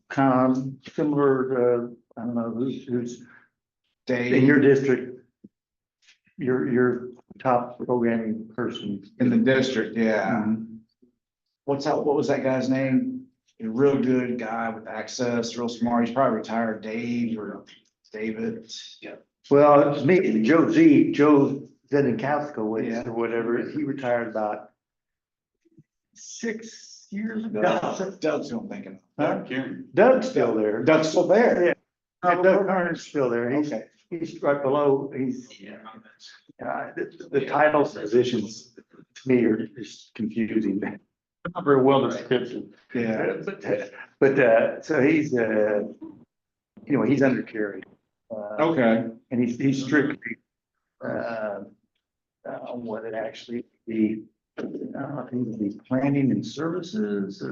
kind of similar to, I don't know, who's in Dave your district, your top programming person. in the district, yeah. Mhm. What was that guy's name? A real good guy with access, real smart. He's probably retired, Dave or David. Yeah. Well, it's me, Joe Zedenkowski, Yeah. or whatever, he retired about 6 years ago. Doug's who I'm thinking Huh? of. Doug's still there. Doug's still there. Yeah. Doug Kern's still there. Okay. He's right below, the titles, positions, to me are just confusing. Not very well descriptive. Yeah. But, so he's, he's undercarried. Okay. And he's strictly, what it actually be, I think it'd be planning and services,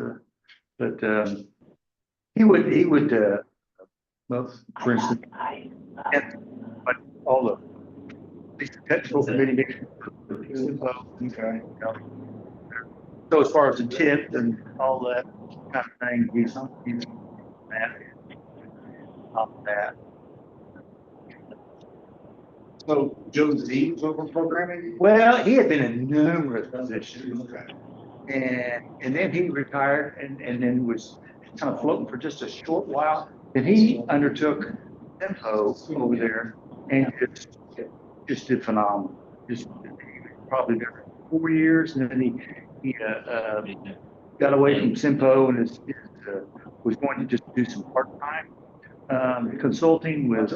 but, he would, well, for instance, but all the these technical committee meetings. Okay. So as far as intent and all that kind of thing, he's off that. So Joe Z was over programming? Well, he had been in numerous positions, Okay. and then he retired and then was kind of floating for just a short while. Then he undertook SEMPO over there and just did phenomenal. Just probably there for 4 years, and then he got away from SEMPO and was going to just do some part-time consulting with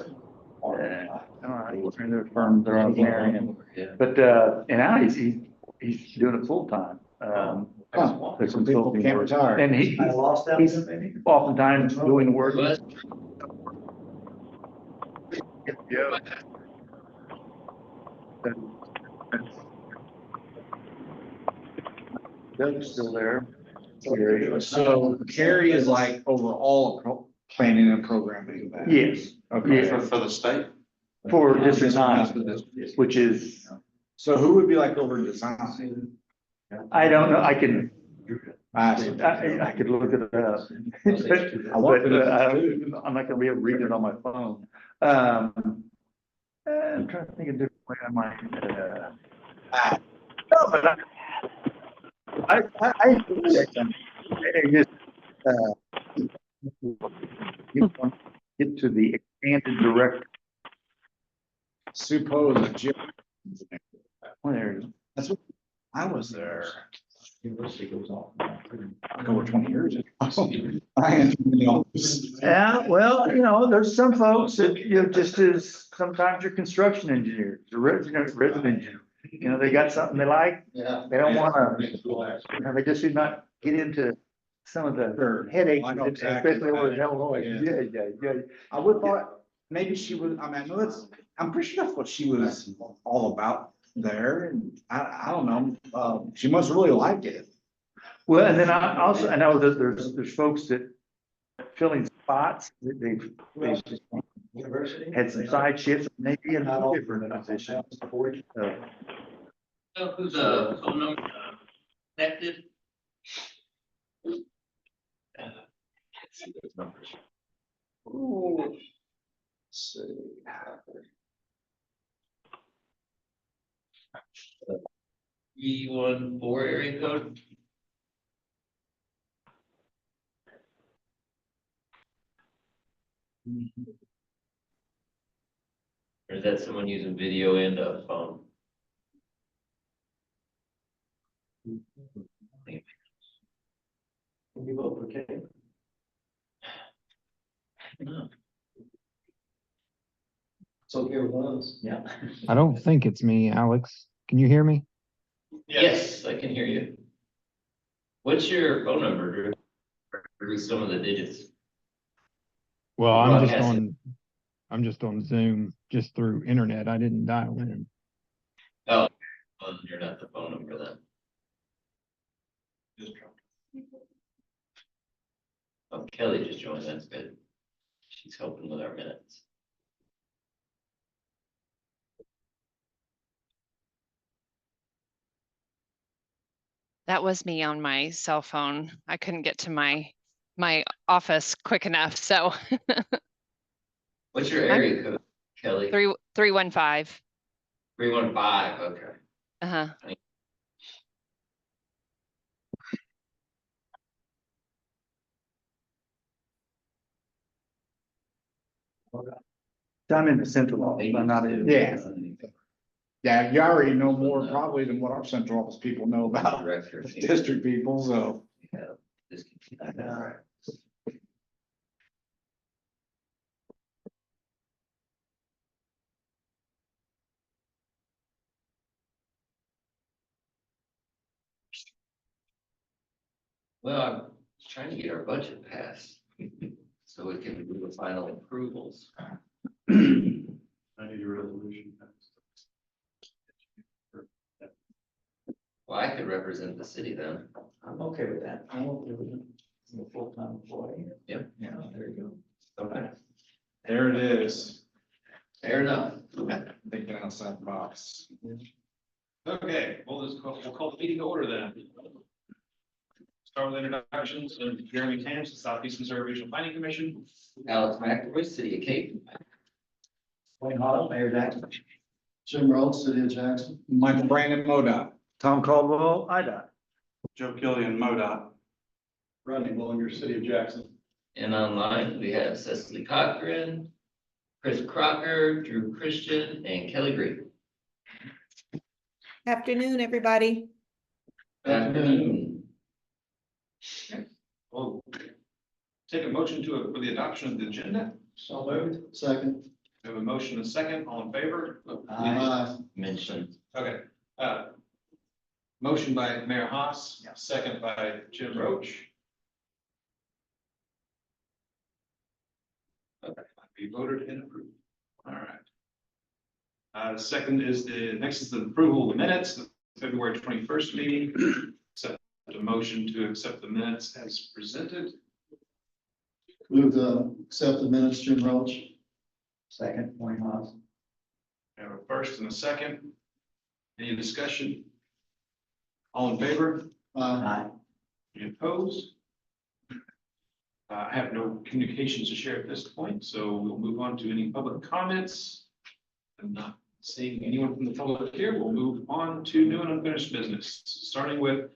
I don't know their firms that are out there, but and now he's doing it full-time. The Some people consulting can't work. retire. And he's oftentimes doing work. Yeah. Doug's still there. So Carrie is like over all of planning and programming. Yes. Okay. Yeah. For the state? For District 9, which is, So who would be like over design? I don't know, I can, I I could look it up. But, I'm not gonna be able to read it on my phone. I'm trying to think of a different way I might, no, but I just, get to the expanded director. suppose Jim. There, That's what, I was there. University goes on. Like over 20 years. I am in the office. yeah, well, there's some folks that, just as sometimes you're construction engineers, or resident engineer. They got something they like, Yeah. they don't wanna, they just do not get into some of the headaches, I know exactly especially what over that in Illinois. is. Yeah. I would thought maybe she was, I mean, I'm pretty sure that's what she was all about there. And I don't know, she must really like it. Well, and then I know that there's folks that filling spots, that they've just had some side shifts, maybe in different positions. So who's the phone number connected? See those numbers. Ooh. See. 314 area code. Or is that someone using video and a phone? You vote for Kay? No. So here was. Yeah. I don't think it's me, Alex. Can you hear me? Yes, I can hear you. What's your phone number, Drew? Or some of the digits? Well, Broadcasting. I'm just on Zoom, just through internet. I didn't dial in. Oh, well, you're not the phone number then. Oh, Kelly just joined, that's good. She's helping with our minutes. That was me on my cell phone. I couldn't get to my my office quick enough. So What's your area code, Kelly? 315. 315, okay. Uh-huh. I'm in the central office, I'm not in. Yeah. Yeah, you already know more probably than what our central office people know about Director. district people, so. Yeah, discontinued. Well, I'm trying to get our budget passed, so we can do the final approvals. I need a resolution. Well, I could represent the city then. I'm okay with that. I'm okay with it. I'm a full-time employee. Yep. Yeah, there you go. Okay, There it is. fair enough. Thinking outside the box. Okay, we'll call the meeting to order then. Start with introductions of Jeremy Tams, the Southeast Missouri Regional Planning Commission. Alex McElroy, City of Cape. Wayne Hall, Mayor Jackson. Jim Rhodes, City of Jackson. Michael Brandon, MoDOT. Tom Caldwell, IDOT. Joe Killian, MoDOT. Rodney Willinger, City of Jackson. And online, we have Cecily Cochran, Chris Crocker, Drew Christian, and Kelly Green. Afternoon, everybody. Afternoon. We'll take a motion for the adoption of the agenda. So moved. Second. We have a motion and a second, all in favor? Aye. Mentioned. Okay, motion by Mayor Haas, second by Jim Roach. Okay, be voted and approved. All right. Second is next is the approval of the minutes, the February 21st meeting. Accept a motion to accept the minutes as presented. Move to accept the minutes, Jim Roach. Second, Wayne Haas. We have a first and a second. Any discussion? All in favor? Aye. Any opposed? I have no communications to share at this point, so we'll move on to any public comments. I'm not seeing anyone from the public here. We'll move on to new and unfinished business, starting with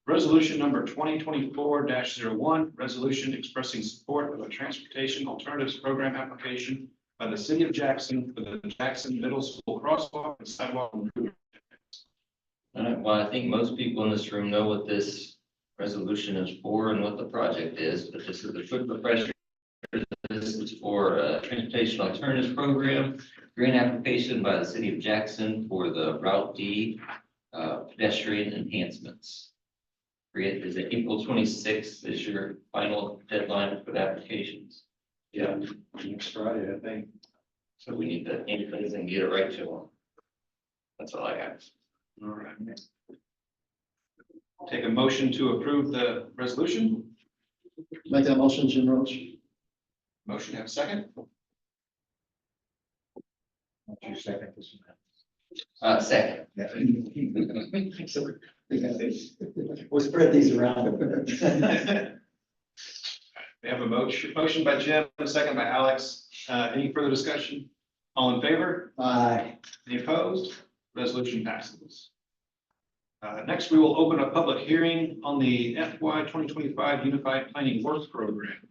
resolution number 2024-01, resolution expressing support of a transportation alternatives program application by the city of Jackson for the Jackson Middle School crosswalk and sidewalk improvement. Well, I think most people in this room know what this resolution is for and what the project is, but just as a quick refresher, this is for a transportation alternatives program, grant application by the city of Jackson for the Route D pedestrian enhancements. Is it April 26th is your final deadline for the applications? Yeah, next Friday, I think. So we need to ink things and get it right to them. That's all I have. All right. Take a motion to approve the resolution. Make that motion, Jim Roach. Motion have a second. Second. Second. We'll spread these around. We have a motion by Jim, a second by Alex. Any further discussion? All in favor? Aye. Any opposed? Resolution passes. Next, we will open a public hearing on the FY 2025 Unified Planning Work Program.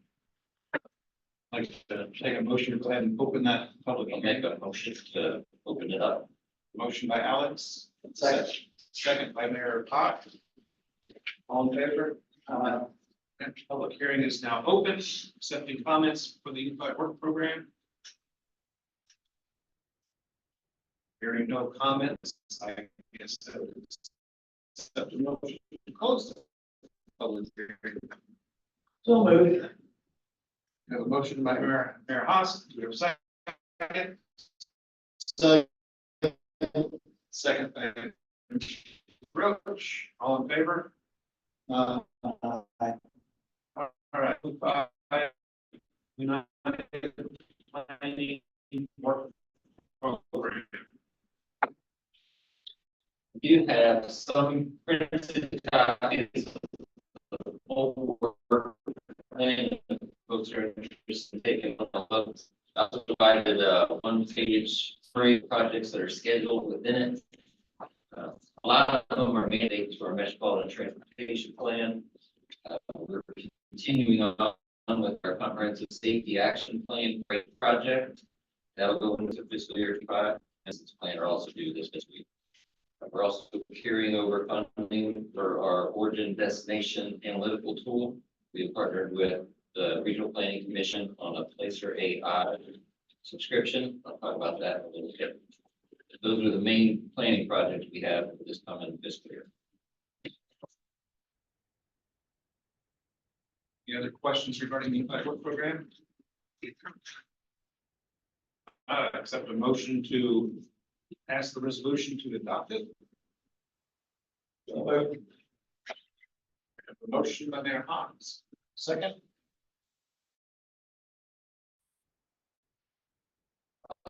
I'd like to take a motion to go ahead and open that public I'll hearing. make a motion to open it up. Motion by Alex. Second. Second by Mayor Pot. All in favor? Public hearing is now open, accepting comments for the Unified Work Program. Hearing no comments, I guess that is accept the motion to close the public hearing. So moved. We have a motion by Mayor Haas. Do we have a second? So. Second by Roach. All in favor? Aye. All right. United Planning Work Program. You have some printed copies of the full work folks are interested in taking a look. I also provided a one-page summary of projects that are scheduled within it. A lot of them are mandates for our Metropolitan Transportation Plan. We're continuing on with our Comprehensive Safety Action Plan project. That'll go into fiscal year 5, and this plan are also due this week. We're also carrying over funding for our origin destination analytical tool. We have partnered with the Regional Planning Commission on a Placer AI subscription. I'll talk about that in a little bit. Those are the main planning projects we have for this coming fiscal year. Any other questions regarding the Unified Work Program? Accept a motion to pass the resolution to adopt it. A motion by Mayor Hans. Second.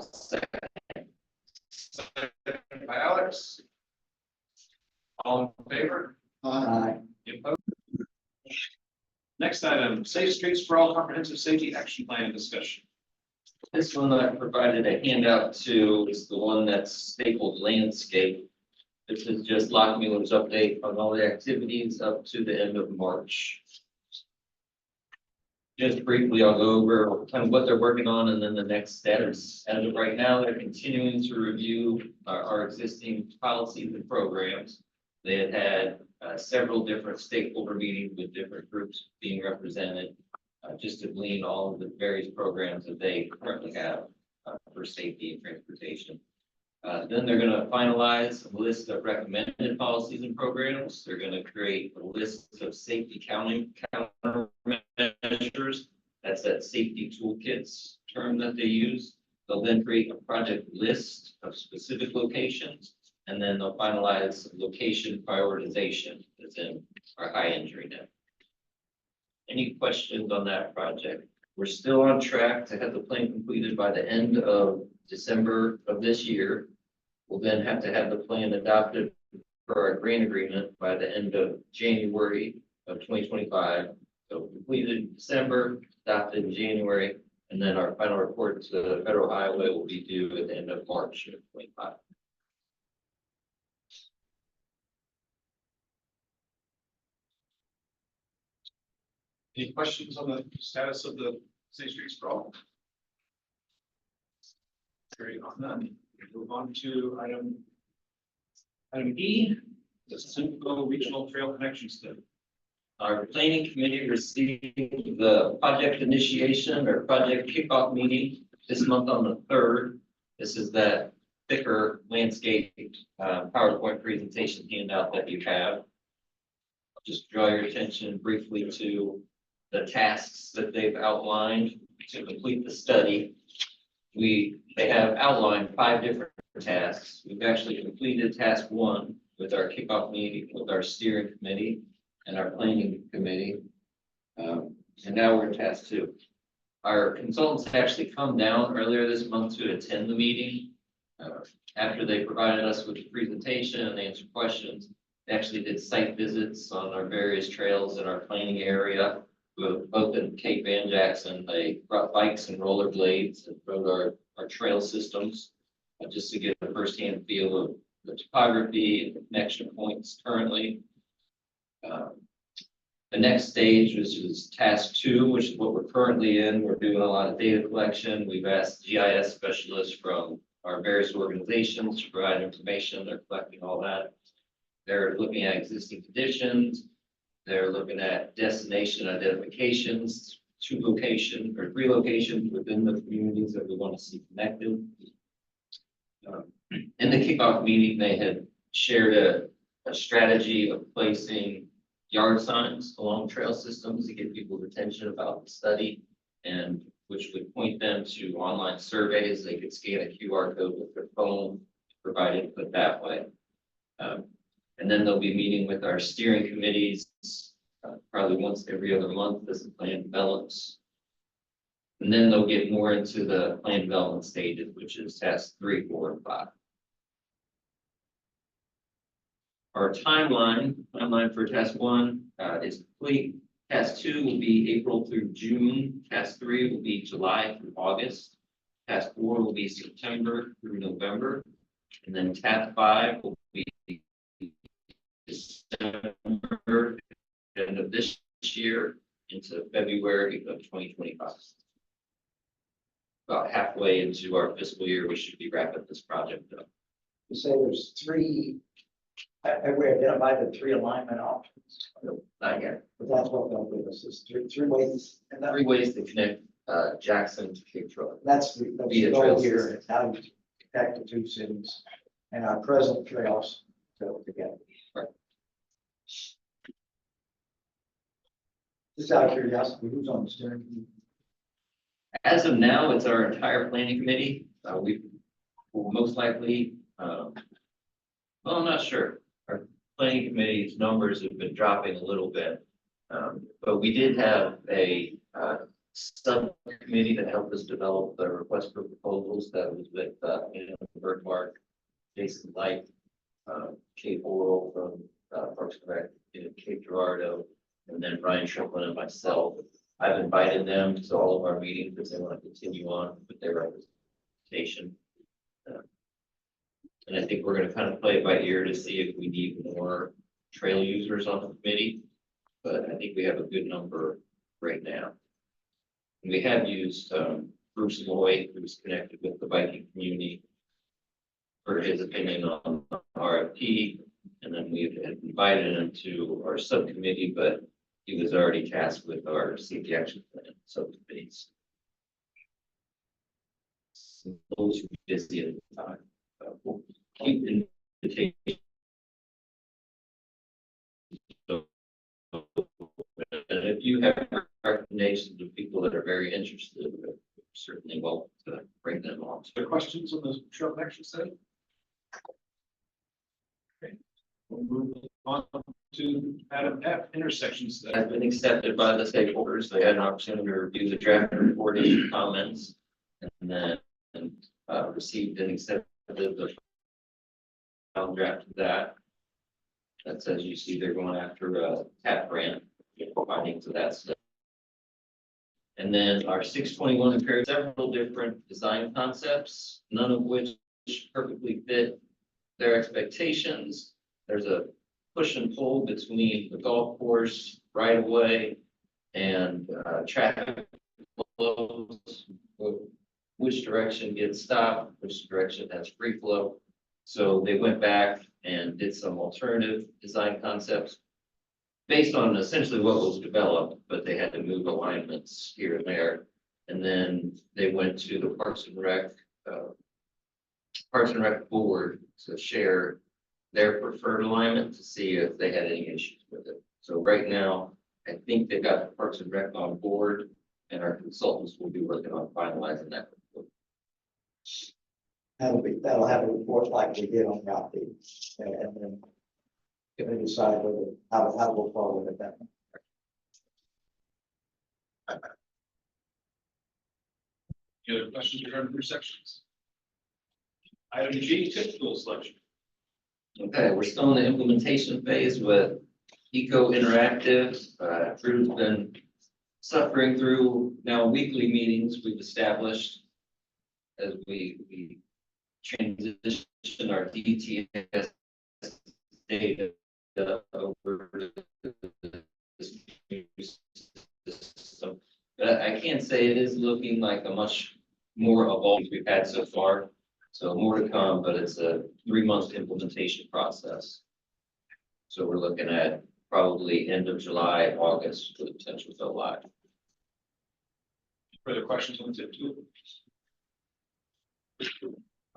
Second by Alex. All in favor? Aye. Any opposed? Next item, Safe Streets for All Comprehensive Safety Action Plan discussion. This one I provided a handout to is the one that's stapled landscape. This is just Lockmuir's update on all the activities up to the end of March. Just briefly, I'll go over kind of what they're working on and then the next steps. As of right now, they're continuing to review our existing policies and programs. They had several different stakeholder meetings with different groups being represented, just to glean all of the various programs that they currently have for safety and transportation. Then they're going to finalize a list of recommended policies and programs. They're going to create a list of safety countermeasures. That's that safety toolkits term that they use. They'll then create a project list of specific locations, and then they'll finalize location prioritization, as in our high injury net. Any questions on that project? We're still on track to have the plan completed by the end of December of this year. We'll then have to have the plan adopted for our grant agreement by the end of January of 2025. So completed in December, adopted in January, and then our final report to the federal highway will be due at the end of March of 25. Any questions on the status of the Safe Streets for All? Carrying on none, we move on to item E, the SEMPO Regional Trail Connection Study. Our planning committee received the project initiation or project kickoff meeting this month on the 3rd. This is that thicker landscape PowerPoint presentation handout that you have. I'll just draw your attention briefly to the tasks that they've outlined to complete the study. They have outlined 5 different tasks. We've actually completed task 1 with our kickoff meeting with our steering committee and our planning committee. And now we're in task 2. Our consultants actually come down earlier this month to attend the meeting. After they provided us with the presentation and answered questions, they actually did site visits on our various trails in our planning area. Both in Cape Van Jackson, they brought bikes and rollerblades and rode our trail systems just to get a firsthand feel of the topography and the connection points currently. The next stage, which is task 2, which is what we're currently in. We're doing a lot of data collection. We've asked GIS specialists from our various organizations to provide information. They're collecting all that. They're looking at existing conditions. They're looking at destination identifications, 2 locations or 3 locations within the communities that we want to see connected. In the kickoff meeting, they had shared a strategy of placing yard signs along trail systems to get people's attention about the study, and which would point them to online surveys. They could scan a QR code with their phone, provide input that way. And then they'll be meeting with our steering committees probably once every other month as the plan develops. And then they'll get more into the plan development stages, which is task 3, 4, and 5. Our timeline for task 1 is complete. Task 2 will be April through June. Task 3 will be July through August. Task 4 will be September through November. And then task 5 will be December, end of this year into February of 2025. About halfway into our fiscal year, we should be wrapping this project up. You say there's three, we identified the three alignment options, Not yet. but that's what they'll give us, is three ways. And that, 3 ways to connect Jackson to Cape Troy. that's Via the goal trail here, system. is how to connect the two cities and our present trails go together. Right. Just out of curiosity, who's on the steering committee? As of now, it's our entire planning committee. We will most likely, well, I'm not sure. Our planning committee's numbers have been dropping a little bit. But we did have a subcommittee that helped us develop the request for proposals that was with, Bergmark, Jason Light, Kate Oral from Parks and Rec, Cape Girardeau, and then Ryan Strickland and myself. I've invited them to all of our meetings because they want to continue on with their representation. And I think we're going to kind of play it by ear to see if we need more trail users on the committee. But I think we have a good number right now. And we have used Bruce Lloyd, who's connected with the biking community, for his opinion on RFP. And then we've invited him to our subcommittee, but he was already tasked with our safety action plan subcommittees. Those who are busy at the time. We'll keep invitation. So, and if you have recommendations of people that are very interested, we're certainly welcome to bring them on. Are there questions on the trail connection study? Okay, we'll move on to item F, intersections. Has been accepted by the stakeholders. They had an opportunity to review the draft report, issue comments, and then received and accepted the final draft of that. That says you see they're going after a TAP grant, findings of that stuff. And then our 621 compared several different design concepts, none of which perfectly fit their expectations. There's a push and pull between the golf course right of way and traffic flows. Which direction gets stopped, which direction has free flow. So they went back and did some alternative design concepts based on essentially what was developed, but they had to move alignments here and there. And then they went to the Parks and Rec board to share their preferred alignment to see if they had any issues with it. So right now, I think they've got the Parks and Rec on board, and our consultants will be working on finalizing that. That'll have a report like we did on Route B, and then gonna decide whether, how we'll follow with that. Any other questions regarding intersections? Item G, tip tool selection. Okay, we're still in the implementation phase with Eco Interactive. Drew's been suffering through now weekly meetings we've established as we transition our DTS data over to this new system. But I can say it is looking like a much more evolved we've had so far. So more to come, but it's a 3-month implementation process. So we're looking at probably end of July, August for the potential to go live. Further questions on the tip tool?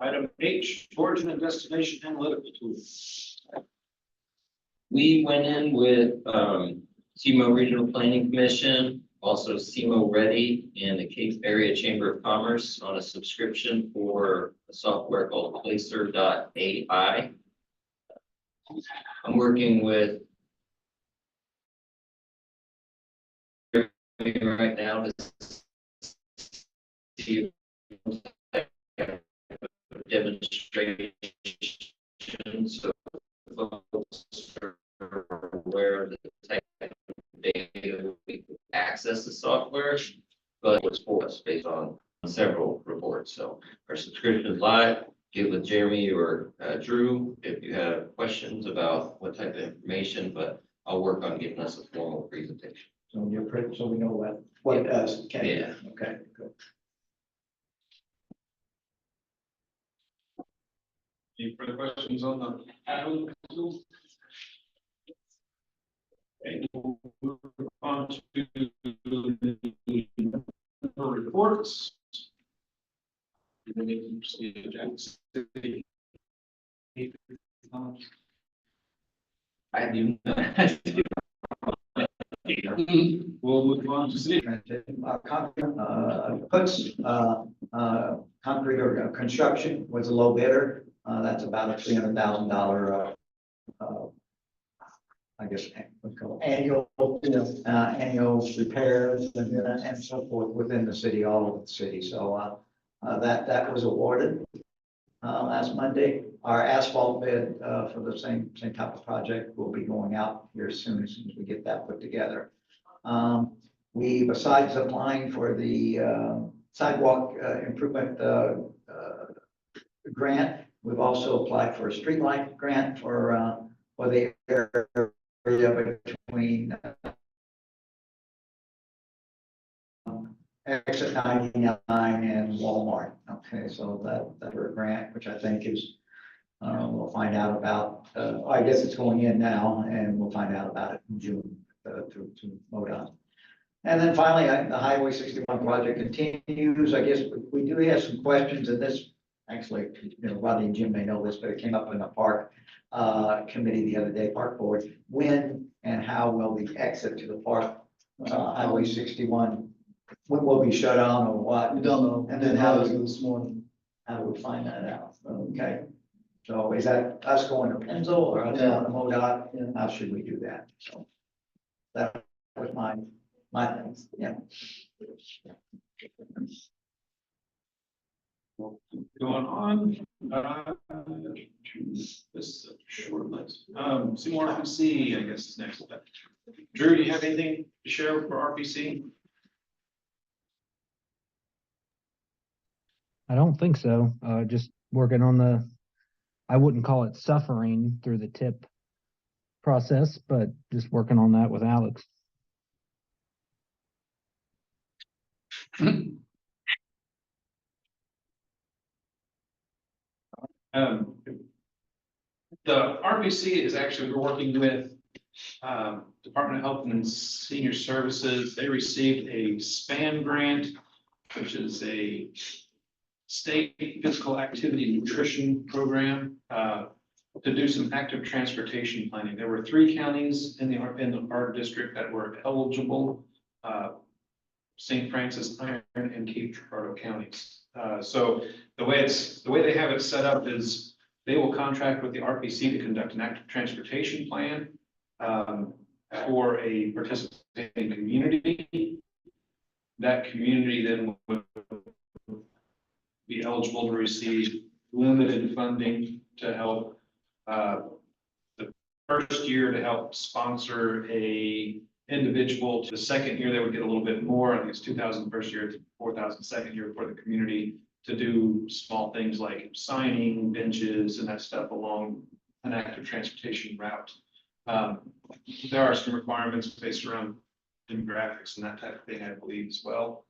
Item H, origin and destination analytical tools. We went in with SEMO Regional Planning Commission, also SEMO Ready and the Cape Area Chamber of Commerce on a subscription for a software called Placer.ai. I'm working with right now to see demonstration so folks are aware of the type of data access the software, but it's for us based on several reports. So our subscription is live. Get with Jeremy or Drew if you have questions about what type of information, but I'll work on getting us a formal presentation. So you're pretty, so we know what it does. Okay. Yeah. Okay, good. Any further questions on the Adams tool? Okay, we'll move on to the reports. I do. We'll move on to city. Puts, concrete or construction was a low bidder. That's about a $300,000, I guess, what's it called, annual repairs and so forth within the city, all over the city. So, that was awarded, last Monday. Our asphalt bid, for the same type of project will be going out here as soon as we get that put together. We, besides applying for the, sidewalk, improvement, grant, we've also applied for a streetlight grant for the area between exit 99 and Walmart. Okay, so that's a grant, which I think is, we'll find out about, I guess it's going in now, and we'll find out about it in June, to MoDOT. And then finally, the Highway 61 project continues. I guess we do have some questions in this. Actually, Rodney and Jim may know this, but it came up in the park committee the other day, park board. When and how will the exit to the park, Highway 61, when will be shut down or what? We don't know. And then how is do this morning? how do we find that out? Okay. So is that us going to Penzel or us Yeah. going to MoDOT? Yeah. How should we do that? So that was my things, yeah. Going on, this short list. Seymour RPC, I guess is next. Drew, do you have anything to share for RPC? I don't think so. Just working on I wouldn't call it suffering through the tip process, but just working on that with Alex. The RPC is actually, we're working with Department of Health and Senior Services. They received a SPAN grant, which is a state physical activity nutrition program, to do some active transportation planning. There were 3 counties in the ARD district that were eligible, St. Francis, Iron, and Cape Girardeau counties. So the way they have it set up is they will contract with the RPC to conduct an active transportation plan for a participating community. That community then would be eligible to receive limited funding to help the first year to help sponsor a individual. The second year, they would get a little bit more. I think it's 2,000 first year, 4,000 second year for the community to do small things like signing benches and that stuff along an active transportation route. There are some requirements based around demographics and that type of thing, I believe, as well.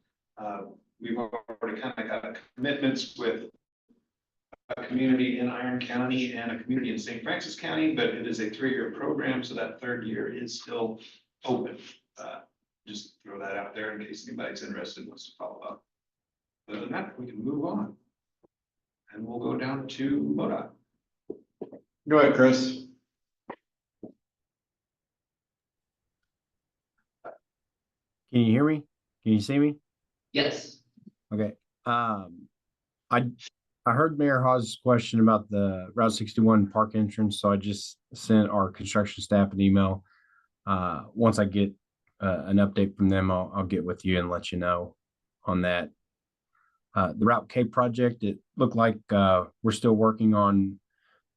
We've already kind of got commitments with a community in Iron County and a community in St. Francis County, but it is a 3-year program, so that 3rd year is still open. Just throw that out there in case anybody's interested and wants to follow up. Other than that, we can move on. And we'll go down to MoDOT. Go ahead, Chris. Can you hear me? Can you see me? Yes. Okay. I heard Mayor Hawes' question about the Route 61 park entrance, so I just sent our construction staff an email. Once I get an update from them, I'll get with you and let you know on that. The Route K project, it looked like we're still working on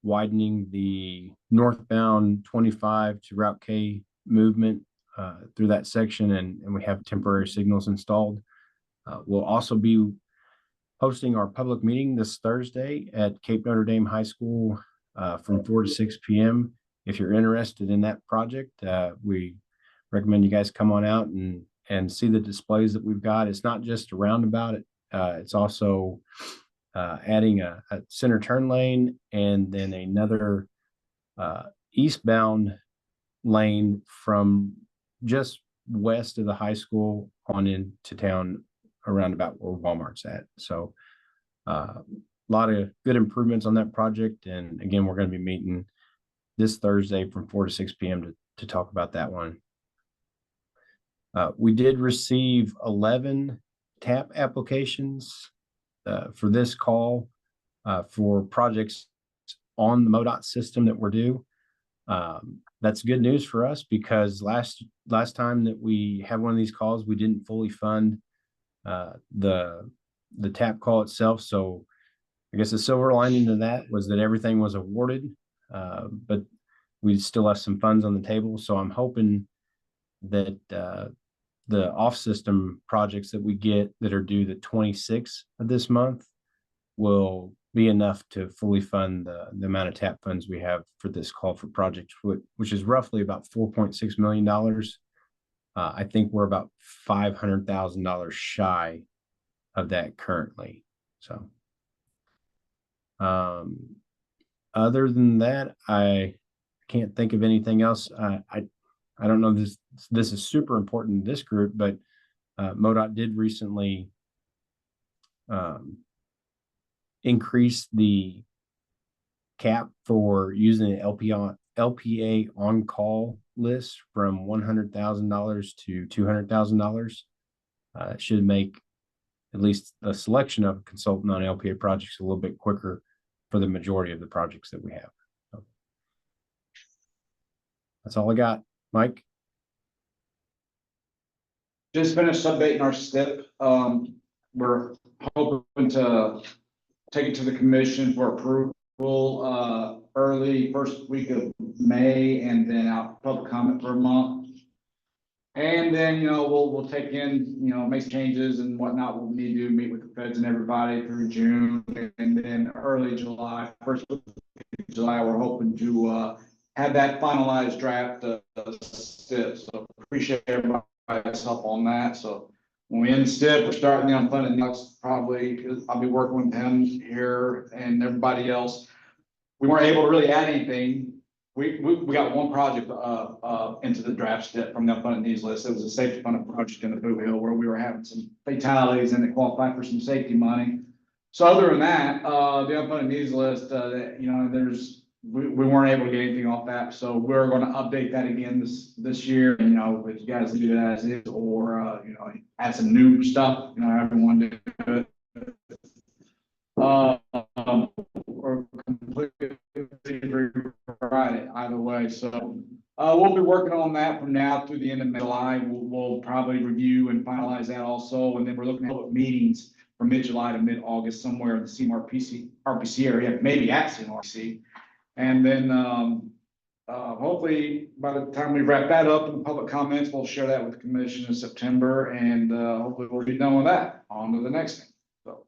widening the northbound 25 to Route K movement through that section, and we have temporary signals installed. We'll also be hosting our public meeting this Thursday at Cape Notre Dame High School from 4 to 6 p.m. If you're interested in that project, we recommend you guys come on out and see the displays that we've got. It's not just a roundabout. It's also adding a center turn lane and then another eastbound lane from just west of the high school on into town around about where Walmart's at. So a lot of good improvements on that project. And again, we're going to be meeting this Thursday from 4 to 6 p.m. to talk about that one. We did receive 11 TAP applications for this call for projects on the MoDOT system that we're due. That's good news for us because last time that we had one of these calls, we didn't fully fund the TAP call itself. So I guess the silver lining to that was that everything was awarded, but we still have some funds on the table. So I'm hoping that the off-system projects that we get that are due the 26th of this month will be enough to fully fund the amount of TAP funds we have for this call for project, which is roughly about $4.6 million. I think we're about $500,000 shy of that currently. So other than that, I can't think of anything else. I don't know this is super important to this group, but MoDOT did recently increase the cap for using the LPA on-call list from $100,000 to $200,000. It should make at least the selection of a consultant on LPA projects a little bit quicker for the majority of the projects that we have. So that's all I got. Mike? Just finished updating our STIP. We're hoping to take it to the commission for approval, early first week of May, and then out public comment for a month. And then, we'll take in, make some changes and whatnot. We'll need to meet with the feds and everybody through June, and then early July, first week of July, we're hoping to, have that finalized draft of STIP. So appreciate everybody's help on that. So when we end STIP, we're starting the unfunded next, probably, I'll be working with him here and everybody else. We weren't able to really add anything. We got one project into the draft STIP from the unfunded needs list. It was a safety funded project in the Boot Hill where we were having some fatalities and it qualified for some safety money. So other than that, the unfunded needs list, we weren't able to get anything off that. So we're going to update that again this year. If you guys leave it as is, or add some new stuff, everyone do it. Or completely rewrite it either way. So we'll be working on that from now through the end of July. We'll probably review and finalize that also. And then we're looking at meetings from mid-July to mid-August somewhere in the RPC area, maybe at CMRPC. And then hopefully by the time we wrap that up in public comments, we'll share that with the commission in September, and hopefully we'll be done with that. On to the next thing. So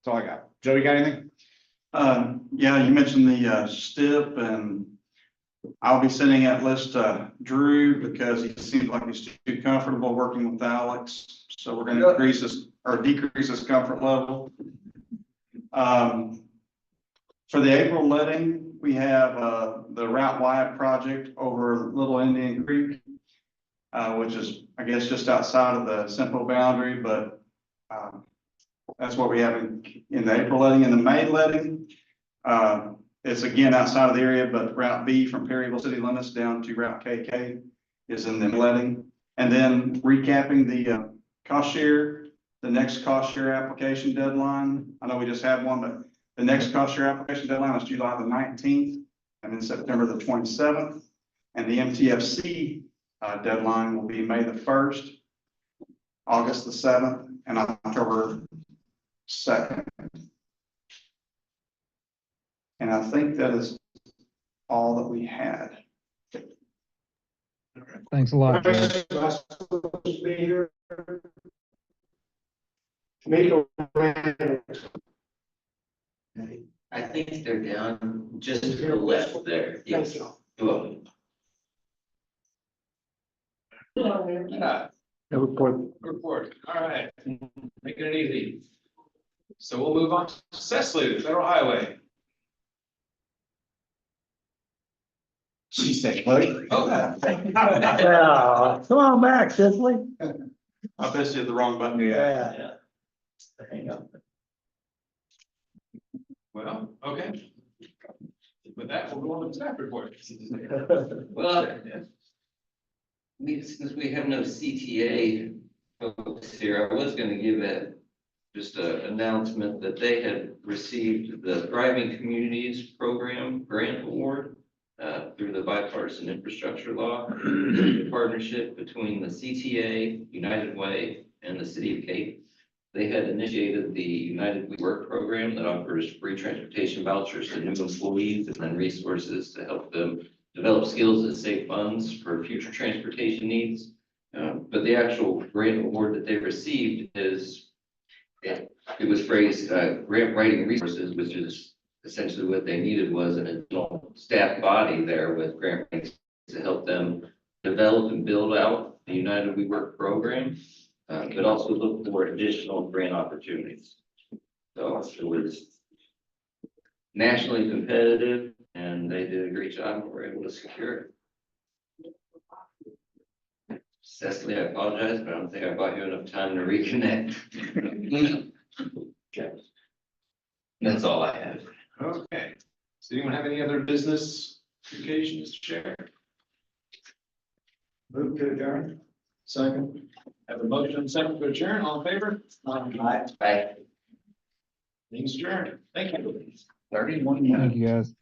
that's all I got. Joe, you got anything? Yeah, you mentioned the STIP, and I'll be sending that list to Drew because he seems like he's too comfortable working with Alex. So we're going to increase this or decrease this comfort level. For the April letting, we have the Route Y project over Little Indian Creek, which is, I guess, just outside of the SEMPO boundary, but that's what we have in the April letting. In the May letting, it's again outside of the area, but Route B from Perryville city limits down to Route KK is in the letting. And then recapping the cost share, the next cost share application deadline. I know we just had one, but the next cost share application deadline is July the 19th and then September the 27th. And the MTFC deadline will be May the 1st, August the 7th, and October 2nd. And I think that is all that we had. Thanks a lot, guys. I think they're down just to the left there. Yes. You're welcome. No report, all right, making it easy. So we'll move on to Cecily, the Federal Highway. She said, what? Oh. Yeah, come on back, Cicely. I bet you hit the wrong button. Yeah. Hang on. Well, okay. With that, we'll go on to the staff report. Well, since we have no CTA folks here, I was gonna give just an announcement that they had received the Thriving Communities Program Grant Award through the bipartisan infrastructure law, a partnership between the CTA, United Way, and the City of Cape. They had initiated the United We Work program that offers free transportation vouchers to new employees and then resources to help them develop skills and save funds for future transportation needs. But the actual grant award that they received is, it was phrased grant writing resources, which is essentially what they needed was an additional staff body there with grant writing to help them develop and build out the United We Work program. But also look for additional grant opportunities. So it was nationally competitive and they did a great job and were able to secure it. Cecily, I apologize, but I don't think I bought you enough time to reconnect. Okay. That's all I have. Okay, does anyone have any other business communications to share? Move to adjourn. Second. Have a motion and second to adjourn, all in favor? Bye. Meeting's adjourned, thank you. 31 Thank minutes. you, guys.